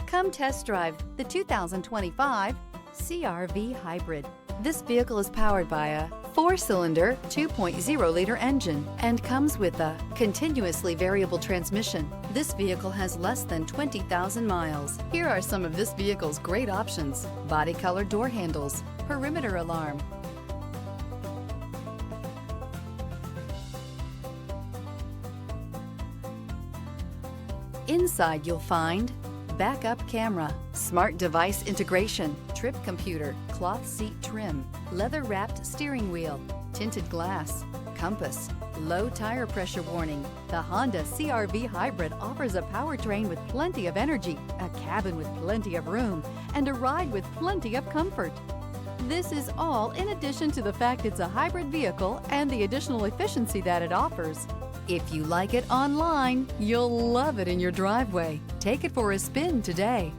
Come test drive the 2025 CR-V Hybrid. This vehicle is powered by a 4-cylinder, 2.0-liter engine and comes with a continuously variable transmission. This vehicle has less than 20,000 miles. Here are some of this vehicle's great options: body color door handles, perimeter alarm, inside you'll find backup camera, smart device integration, trip computer, cloth seat trim, leather-wrapped steering wheel, tinted glass, compass, low tire pressure warning. The Honda CR-V Hybrid offers a powertrain with plenty of energy, a cabin with plenty of room, and a ride with plenty of comfort. This is all in addition to the fact it's a hybrid vehicle and the additional efficiency that it offers. If you like it online, you'll love it in your driveway. Take it for a spin today.